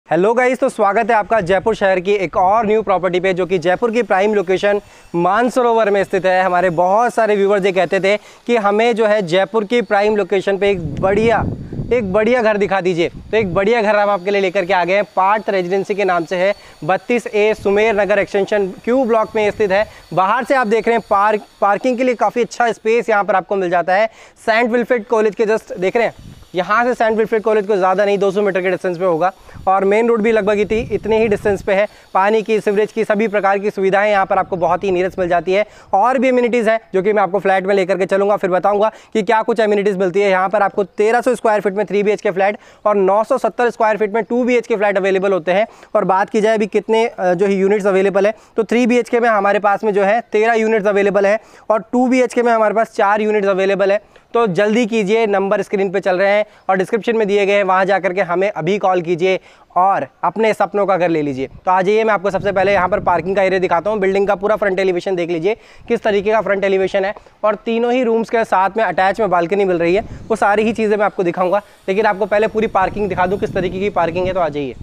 Hello guys, तो स्वागत है आपका जयपुर शहर की एक और न्यू प्रॉपर्टी पे, जो कि जयपुर की प्राइम लोकेशन मानसरोवर में स्थित है। हमारे बहुत सारे व्यूवर्स ये कहते थे कि हमें जो है जयपुर की प्राइम लोकेशन पे एक बढ़िया घर दिखा दीजिए। तो एक बढ़िया घर हम आपके लिए लेकर के आ गए हैं। पार्थ रेजिडेंसी के नाम से है, 32A Sumer Nagar extension Q block में स्थित है। बाहर से आप देख रहे हैं पार्किंग के लिए काफ़ी अच्छा स्पेस यहाँ पर आपको मिल जाता है। सेंट विल्फ्रेड कॉलेज के जस्ट देख रहे हैं, यहाँ से सेंट विल्फ्रेड कॉलेज को ज़्यादा नहीं 200 मीटर के डिस्टेंस पे होगा, और मेन रोड भी लगभग इतने ही डिस्टेंस पे है। पानी की, सीवरेज की, सभी प्रकार की सुविधाएं यहाँ पर आपको बहुत ही नीरस मिल जाती है। और भी एमिनिटीज़ हैं जो कि मैं आपको फ्लैट में लेकर के चलूँगा, फिर बताऊँगा कि क्या कुछ एमिनिटीज़ मिलती है। यहाँ पर आपको 1300 स्क्वायर फीट में 3 BHK फ्लैट और 970 स्क्वायर फीट में 2 BHK फ्लैट अवेलेबल होते हैं। और बात की जाए अभी कितने जो यूनिट्स अवेलेबल है, तो 3 BHK में हमारे पास में जो है 13 यूनिट्स अवेलेबल है, और 2 BHK में हमारे पास 4 यूनिट्स अवेलेबल है। तो जल्दी कीजिए, नंबर स्क्रीन पे चल रहे हैं और डिस्क्रिप्शन में दिए गए हैं, वहाँ जाकर के हमें अभी कॉल कीजिए और अपने सपनों का घर ले लीजिए। तो आ जाइए, मैं आपको सबसे पहले यहाँ पर पार्किंग का एरिया दिखाता हूँ। बिल्डिंग का पूरा फ्रंट एलिवेशन देख लीजिए किस तरीके का फ्रंट एलिवेशन है, और तीनों ही रूम्स के साथ में अटैच में बालकनी मिल रही है। वो सारी ही चीज़ें मैं आपको दिखाऊंगा, लेकिन आपको पहले पूरी पार्किंग दिखा दूँ किस तरीके की पार्किंग है। तो आ जाइए,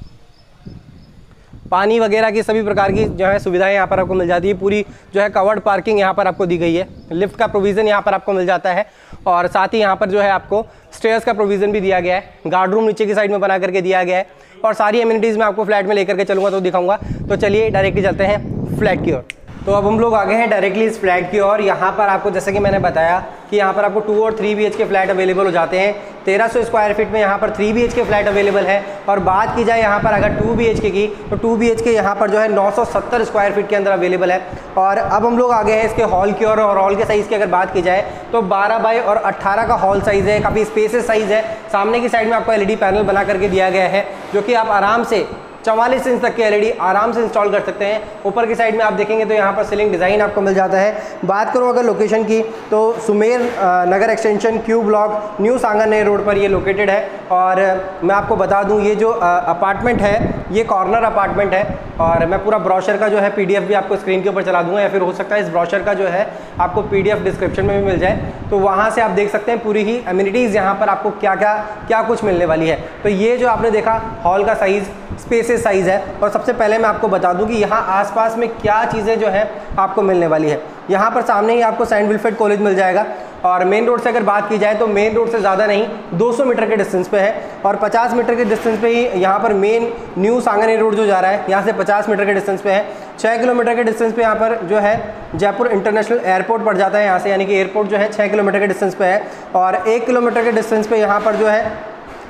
पानी वगैरह की सभी प्रकार की जो है सुविधाएं यहाँ पर आपको मिल जाती है। पूरी जो है कवर्ड पार्किंग यहाँ पर आपको दी गई है। लिफ्ट का प्रोविज़न यहाँ पर आपको मिल जाता है, और साथ ही यहाँ पर जो है आपको स्टेयर्स का प्रोविज़न भी दिया गया है। गार्ड रूम नीचे की साइड में बना करके दिया गया है, और सारी एमिनिटीज़ मैं आपको फ्लैट में लेकर के चलूँगा तो दिखाऊँगा। तो चलिए डायरेक्टली चलते हैं फ्लैट की ओर। तो अब हम लोग आ गए हैं डायरेक्टली इस फ्लैट की ओर। यहाँ पर आपको, जैसे कि मैंने बताया कि यहाँ पर आपको 2 और 3 BHK फ्लैट अवेलेबल हो जाते हैं। 1300 स्क्वायर फीट में यहाँ पर 3 BHK फ्लैट अवेलेबल है। और बात की जाए यहाँ पर अगर 2 BHK की, तो 2 BHK यहाँ पर जो है 970 स्क्वायर फीट के अंदर अवेलेबल है। और अब हम लोग आ गए हैं इसके हॉल की ओर, और हॉल के साइज़ की अगर बात की जाए तो 12 बाई और 18 का हॉल साइज़ है। काफ़ी स्पेसियस साइज़ है। सामने की साइड में आपको LED पैनल बना करके दिया गया है, जो कि आप आराम से 44 इंच तक की LED आराम से इंस्टॉल कर सकते हैं। ऊपर की साइड में आप देखेंगे तो यहाँ पर सीलिंग डिज़ाइन आपको मिल जाता है। बात करूँ अगर लोकेशन की, तो Sumer Nagar extension Q block new Sanganer road पर ये लोकेटेड है। और मैं आपको बता दूँ, ये जो अपार्टमेंट है ये कॉर्नर अपार्टमेंट है। और मैं पूरा ब्रोशर का जो है PDF भी आपको स्क्रीन के ऊपर चला दूँगा, या फिर हो सकता है इस ब्रोशर का जो है आपको PDF डिस्क्रिप्शन में भी मिल जाए, तो वहाँ से आप देख सकते हैं पूरी ही एमिनिटीज़ यहाँ पर आपको क्या कुछ मिलने वाली है। तो ये जो आपने देखा हॉल का साइज़, स्पेसियस साइज़ है। और सबसे पहले मैं आपको बता दूं कि यहाँ आसपास में क्या चीज़ें जो है आपको मिलने वाली है। यहाँ पर सामने ही आपको सेंट विल्फ्रेड कॉलेज मिल जाएगा, और मेन रोड से अगर बात की जाए तो मेन रोड से ज़्यादा नहीं 200 मीटर के डिस्टेंस पे है, और 50 मीटर के डिस्टेंस पे ही यहाँ पर मेन न्यू सांगानेर रोड जो जा रहा है, यहाँ से 50 मीटर के डिस्टेंस पे है। 6 किलोमीटर के डिस्टेंस पे यहाँ पर जो है जयपुर इंटरनेशनल एयरपोर्ट पड़ जाता है यहाँ से, यानी कि एयरपोर्ट जो है 6 किलोमीटर के डिस्टेंस पे है। और 1 किलोमीटर के डिस्टेंस पे यहाँ पर जो है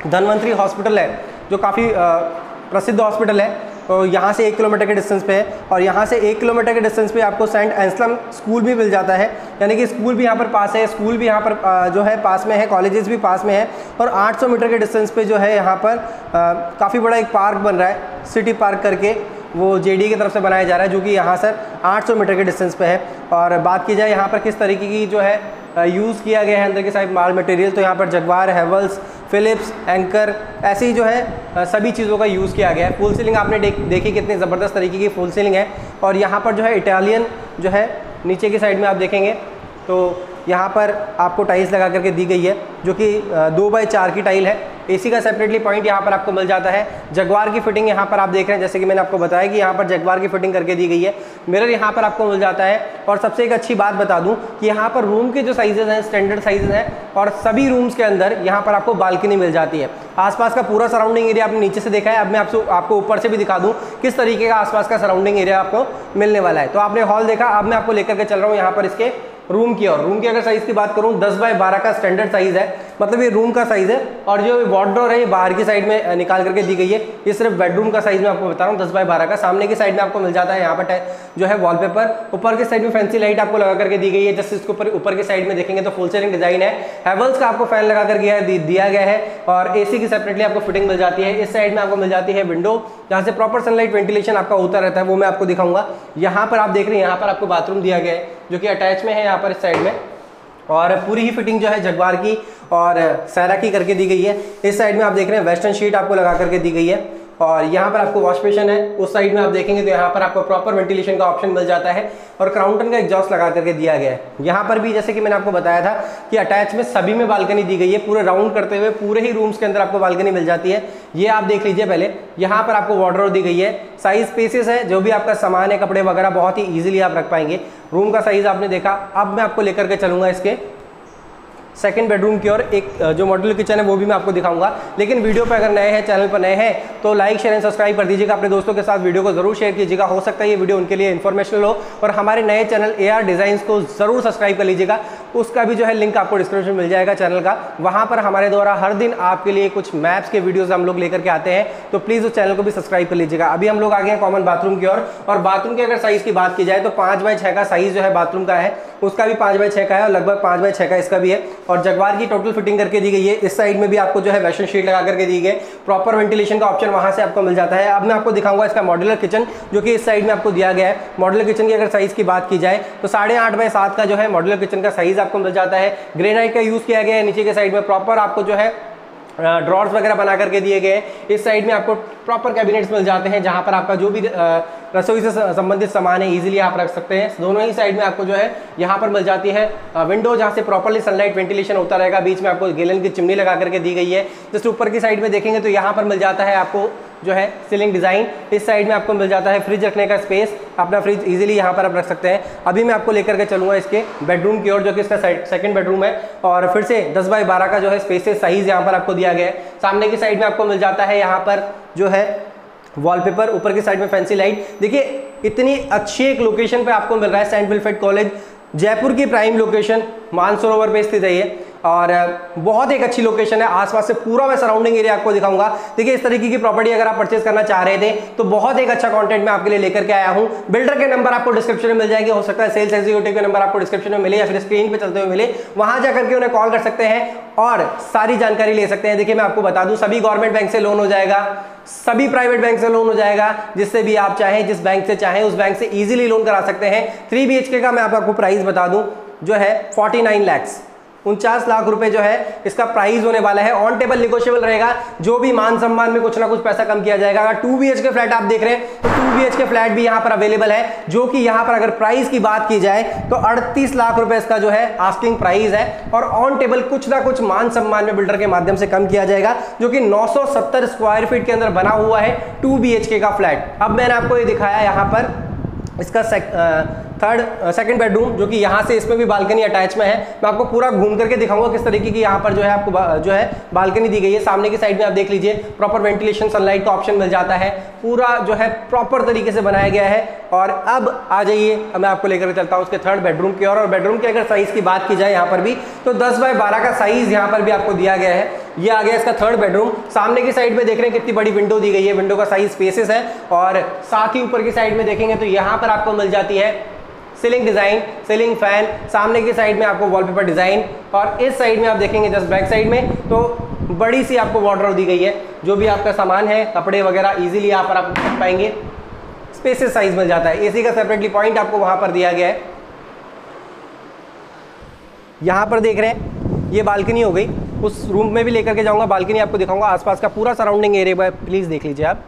धन्वंतरी हॉस्पिटल है, जो काफ़ी प्रसिद्ध हॉस्पिटल है। तो यहाँ से 1 किलोमीटर के डिस्टेंस पे है, और यहाँ से 1 किलोमीटर के डिस्टेंस पे आपको सेंट एंसलम स्कूल भी मिल जाता है, यानी कि स्कूल भी यहाँ पर पास है। स्कूल भी यहाँ पर जो है पास में है, कॉलेजेस भी पास में है। और 800 मीटर के डिस्टेंस पे जो है यहाँ पर काफ़ी बड़ा एक पार्क बन रहा है, सिटी पार्क करके, वो JD की तरफ से बनाया जा रहा है, जो कि यहाँ से 800 मीटर के डिस्टेंस पे है। और बात की जाए यहाँ पर किस तरीके की जो है यूज़ किया गया है अंदर के साइड माल मटेरियल, तो यहाँ पर जगवार, हेवल्स, फिलिप्स, एंकर, ऐसी जो है सभी चीज़ों का यूज़ किया गया है। फुल सीलिंग आपने देखी कितनी ज़बरदस्त तरीके की फुल सीलिंग है। और यहाँ पर जो है इटालियन जो है नीचे की साइड में आप देखेंगे तो यहाँ पर आपको टाइल्स लगा करके दी गई है, जो कि 2 बाई 4 की टाइल है। AC का सेपरेटली पॉइंट यहाँ पर आपको मिल जाता है। जगवार की फिटिंग यहाँ पर आप देख रहे हैं, जैसे कि मैंने आपको बताया कि यहाँ पर जगवार की फिटिंग करके दी गई है। मिरर यहाँ पर आपको मिल जाता है। और सबसे एक अच्छी बात बता दूँ कि यहाँ पर रूम के जो साइजेज़ हैं स्टैंडर्ड साइजेज़ हैं, और सभी रूम्स के अंदर यहाँ पर आपको बालकनी मिल जाती है। आसपास का पूरा सराउंडिंग एरिया आपने नीचे से देखा है, अब मैं आपको ऊपर से भी दिखा दूँ किस तरीके का आसपास का सराउंडिंग एरिया आपको मिलने वाला है। तो आपने हॉल देखा, अब मैं आपको लेकर के चल रहा हूँ यहाँ पर इसके रूम की। और रूम की अगर साइज़ की बात करूँ 10 बाई 12 का स्टैंडर्ड साइज़ है, मतलब ये रूम का साइज़ है। और जो वार्डरोब है ये बाहर की साइड में निकाल करके दी गई है। ये सिर्फ बेडरूम का साइज़ मैं आपको बता रहा हूँ 10 बाई 12 का। सामने की साइड में आपको मिल जाता है यहाँ पर जो है वॉलपेपर। ऊपर की साइड में फैंसी लाइट आपको लगा करके दी गई है। जैसे इसके ऊपर की साइड में देखेंगे तो फुल सीलिंग डिजाइन है। हेवल्स का आपको फैन लगा कर दिया गया है, और AC की सेपरेटली आपको फिटिंग मिल जाती है। इस साइड में आपको मिल जाती है विंडो, जहाँ से प्रॉपर सनलाइट वेंटिलेशन आपका होता रहता है, वो मैं आपको दिखाऊंगा। यहाँ पर आप देख रहे हैं, यहाँ पर आपको बाथरूम दिया गया है, जो कि अटैच में है यहाँ पर इस साइड में। और पूरी ही फिटिंग जो है जगवार की और सैरा की करके दी गई है। इस साइड में आप देख रहे हैं वेस्टर्न शीट आपको लगा करके दी गई है। और यहाँ पर आपको वॉश बेसिन है। उस साइड में आप देखेंगे तो यहाँ पर आपको प्रॉपर वेंटिलेशन का ऑप्शन मिल जाता है और क्राउन टन का एग्जॉस्ट लगा करके दिया गया है। यहाँ पर भी जैसे कि मैंने आपको बताया था कि अटैच में सभी में बालकनी दी गई है, पूरे राउंड करते हुए पूरे ही रूम्स के अंदर आपको बालकनी मिल जाती है। ये आप देख लीजिए पहले, यहाँ पर आपको वार्डरोब दी गई है, साइज स्पेसेस है, जो भी आपका सामान है कपड़े वगैरह बहुत ही ईजिली आप रख पाएंगे। रूम का साइज आपने देखा। अब मैं आपको लेकर के चलूंगा इसके सेकंड बेडरूम की ओर। एक जो मॉड्यूलर किचन है वो भी मैं आपको दिखाऊंगा। लेकिन वीडियो पर अगर नए हैं, चैनल पर नए हैं तो लाइक शेयर एंड सब्सक्राइब कर दीजिएगा। अपने दोस्तों के साथ वीडियो को जरूर शेयर कीजिएगा। हो सकता है ये वीडियो उनके लिए इन्फॉर्मेशनल हो। और हमारे नए चैनल AR डिजाइन्स को जरूर सब्सक्राइब कर लीजिएगा। उसका भी जो है लिंक आपको डिस्क्रिप्शन में मिल जाएगा चैनल का। वहाँ पर हमारे द्वारा हर दिन आपके लिए कुछ मैप्स के वीडियोज हम लोग लेकर के आते हैं, तो प्लीज़ उस चैनल को भी सब्सक्राइब कर लीजिएगा। अभी हम लोग आ गए हैं कॉमन बाथरूम की ओर। और बाथरूम के अगर साइज की बात की जाए तो 5x6 का साइज जो है बाथरूम का है, उसका भी 5x6 का है और लगभग 5x6 का इसका भी है। और जगवार की टोटल फिटिंग करके दी गई है। इस साइड में भी आपको जो है वेस्टर्न शीट लगा करके दी गई, प्रॉपर वेंटिलेशन का ऑप्शन वहां से आपको मिल जाता है। अब मैं आपको दिखाऊंगा इसका मॉड्यूलर किचन, जो कि इस साइड में आपको दिया गया है। मॉड्यूलर किचन की अगर साइज की बात की जाए तो 8.5x7 का जो है मॉड्यूलर किचन का साइज आपको मिल जाता है। ग्रेनाइट का यूज किया गया है। नीचे के साइड में प्रॉपर आपको जो है ड्रॉर्स वगैरह बना करके दिए गए हैं। इस साइड में आपको प्रॉपर कैबिनेट्स मिल जाते हैं, जहां पर आपका जो भी रसोई से संबंधित सामान है इजीली आप रख सकते हैं। दोनों ही साइड में आपको जो है यहाँ पर मिल जाती है विंडो, जहाँ से प्रॉपर्ली सनलाइट वेंटिलेशन होता रहेगा। बीच में आपको गैलन की चिमनी लगा करके दी गई है। जस्ट ऊपर की साइड में देखेंगे तो यहाँ पर मिल जाता है आपको जो है सीलिंग डिजाइन। इस साइड में आपको मिल जाता है फ्रिज रखने का स्पेस, अपना फ्रिज इजीली यहाँ पर आप रख सकते हैं। अभी मैं आपको लेकर के चलूंगा इसके बेडरूम की ओर, जो कि इसका सेकंड बेडरूम है। और फिर से 10x12 का जो है स्पेसेस साइज यहाँ पर आपको दिया गया है। सामने की साइड में आपको मिल जाता है यहाँ पर जो है वॉलपेपर, ऊपर की साइड में फैंसी लाइट। देखिए इतनी अच्छी एक लोकेशन पे आपको मिल रहा है। सेंट विल्फ्रेड कॉलेज, जयपुर की प्राइम लोकेशन, मानसरोवर पे स्थित है ये, और बहुत एक अच्छी लोकेशन है। आसपास से पूरा मैं सराउंडिंग एरिया आपको दिखाऊंगा। देखिए इस तरीके की प्रॉपर्टी अगर आप परचेज करना चाह रहे थे तो बहुत एक अच्छा कंटेंट मैं आपके लिए लेकर के आया हूं। बिल्डर के नंबर आपको डिस्क्रिप्शन में मिल जाएंगे। हो सकता है सेल्स एग्जीक्यूटिव के नंबर आपको डिस्क्रिप्शन में मिले या फिर स्क्रीन पे चलते हुए मिले, वहां जाकर के उन्हें कॉल कर सकते हैं और सारी जानकारी ले सकते हैं। देखिए मैं आपको बता दूं, सभी गवर्नमेंट बैंक से लोन हो जाएगा, सभी प्राइवेट बैंक से लोन हो जाएगा, जिससे भी आप चाहें, जिस बैंक से चाहें उस बैंक से इजीली लोन करा सकते हैं। 3 BHK का मैं आपको प्राइस बता दूं जो है 49 लाख, 49 लाख रुपए जो है इसका प्राइस होने वाला है। ऑन टेबल निगोशिएबल रहेगा, जो भी मान सम्मान में कुछ ना कुछ पैसा कम किया जाएगा। अगर 2 BHK फ्लैट आप देख रहे हैं तो 2 BHK फ्लैट भी यहाँ पर अवेलेबल है, जो कि यहाँ पर अगर प्राइस की बात की जाए तो 38 लाख रुपए इसका जो है आस्किंग प्राइस है। और ऑन टेबल कुछ ना कुछ मान सम्मान में बिल्डर के माध्यम से कम किया जाएगा, जो कि 970 स्क्वायर फीट के अंदर बना हुआ है 2 BHK का फ्लैट। अब मैंने आपको ये दिखाया यहाँ पर इसका सेकंड बेडरूम, जो कि यहाँ से इसमें भी बालकनी अटैच में है। मैं आपको पूरा घूम करके दिखाऊंगा किस तरीके की यहाँ पर जो है आपको जो है बालकनी दी गई है। सामने की साइड में आप देख लीजिए प्रॉपर वेंटिलेशन, सनलाइट का ऑप्शन मिल जाता है। पूरा जो है प्रॉपर तरीके से बनाया गया है। और अब आ जाइए, मैं आपको लेकर चलता हूँ उसके थर्ड बेडरूम की ओर। और बेडरूम की अगर साइज की बात की जाए यहाँ पर भी तो 10x12 का साइज यहाँ पर भी आपको दिया गया है। ये आ गया इसका थर्ड बेडरूम। सामने की साइड में देख रहे हैं कितनी बड़ी विंडो दी गई है, विंडो का साइज स्पेसेस है। और साथ ही ऊपर की साइड में देखेंगे तो यहाँ पर आपको मिल जाती है सीलिंग डिजाइन, सीलिंग फैन। सामने की साइड में आपको वॉलपेपर डिजाइन, और इस साइड में आप देखेंगे जस्ट बैक साइड में तो बड़ी सी आपको वार्डरोब दी गई है। जो भी आपका सामान है, कपड़े वगैरह इजीली यहाँ पर आप रख पाएंगे। स्पेसेस साइज मिल जाता है। एसी का सेपरेटली पॉइंट आपको वहां पर दिया गया है। यहाँ पर देख रहे हैं ये बालकनी हो गई। उस रूम में भी लेकर के जाऊंगा, बालकनी आपको दिखाऊंगा, आसपास का पूरा सराउंडिंग एरिया प्लीज देख लीजिए आप।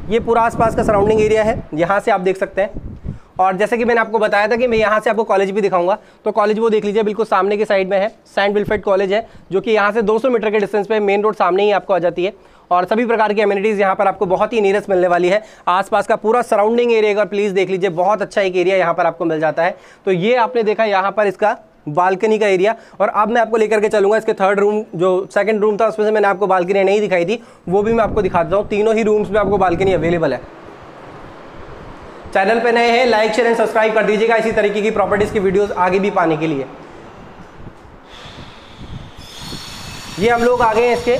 ये पूरा आसपास का सराउंडिंग एरिया है, यहाँ से आप देख सकते हैं। और जैसे कि मैंने आपको बताया था कि मैं यहाँ से आपको कॉलेज भी दिखाऊंगा, तो कॉलेज वो देख लीजिए बिल्कुल सामने की साइड में है। सेंट विल्फ्रेड कॉलेज है, जो कि यहाँ से 200 मीटर के डिस्टेंस पे, मेन रोड सामने ही आपको आ जाती है। और सभी प्रकार की एमिनिटीज़ यहाँ पर आपको बहुत ही नीरस मिलने वाली है। आसपास का पूरा सराउंडिंग एरिया का प्लीज़ देख लीजिए, बहुत अच्छा एक एरिया यहाँ पर आपको मिल जाता है। तो ये आपने देखा यहाँ पर इसका बालकनी का एरिया। और अब मैं आपको लेकर के चलूंगा इसके थर्ड रूम, जो सेकंड रूम था उसमें से मैंने आपको बालकनी नहीं दिखाई थी, वो भी मैं आपको दिखा देता हूँ। तीनों ही रूम्स में आपको बालकनी अवेलेबल है। चैनल पे नए हैं, लाइक शेयर एंड सब्सक्राइब कर दीजिएगा इसी तरीके की प्रॉपर्टीज की वीडियोस आगे भी पाने के लिए। ये हम लोग आ गए हैं इसके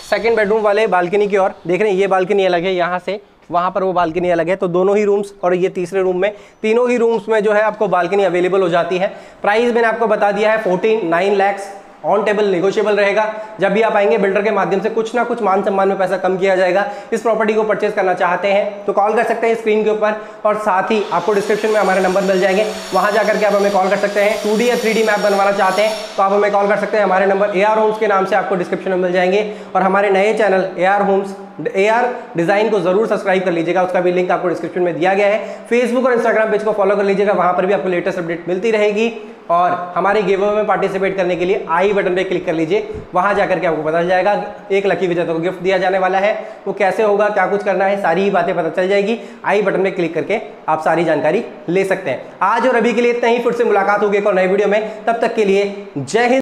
सेकंड बेडरूम वाले बालकनी की ओर। देख रहे हैं ये बालकनी अलग है, यहाँ से वहाँ पर वो बालकनी अलग है। तो दोनों ही रूम्स और ये तीसरे रूम में, तीनों ही रूम्स में जो है आपको बालकनी अवेलेबल हो जाती है। प्राइस मैंने आपको बता दिया है 49 लाख। ऑन टेबल नेगोशिएबल रहेगा। जब भी आप आएंगे बिल्डर के माध्यम से कुछ ना कुछ मान सम्मान में पैसा कम किया जाएगा। इस प्रॉपर्टी को परचेज करना चाहते हैं तो कॉल कर सकते हैं स्क्रीन के ऊपर, और साथ ही आपको डिस्क्रिप्शन में हमारे नंबर मिल जाएंगे, वहां जाकर के आप हमें कॉल कर सकते हैं। 2D या 3D मैप बनवाना चाहते हैं तो आप हमें कॉल कर सकते हैं। हमारे नंबर AR होम्स के नाम से आपको डिस्क्रिप्शन में मिल जाएंगे, और हमारे नए channel AR homes AR design को जरूर सब्सक्राइब कर लीजिएगा, उसका भी लिंक आपको डिस्क्रिप्शन में दिया गया है। फेसबुक और इंस्टाग्राम पेज को फॉलो कर लीजिएगा, वहां पर भी आपको लेटेस्ट अपडेट मिलती रहेगी। और हमारे गिव अवे में पार्टिसिपेट करने के लिए आई बटन पे क्लिक कर लीजिए, वहां जाकर के आपको पता चल जाएगा एक लकी विजेता को गिफ्ट दिया जाने वाला है। वो कैसे होगा, क्या कुछ करना है, सारी ही बातें पता चल जाएगी। आई बटन पे क्लिक करके आप सारी जानकारी ले सकते हैं। आज और अभी के लिए इतना ही, फिर से मुलाकात होगी एक और नई वीडियो में। तब तक के लिए जय हिंद।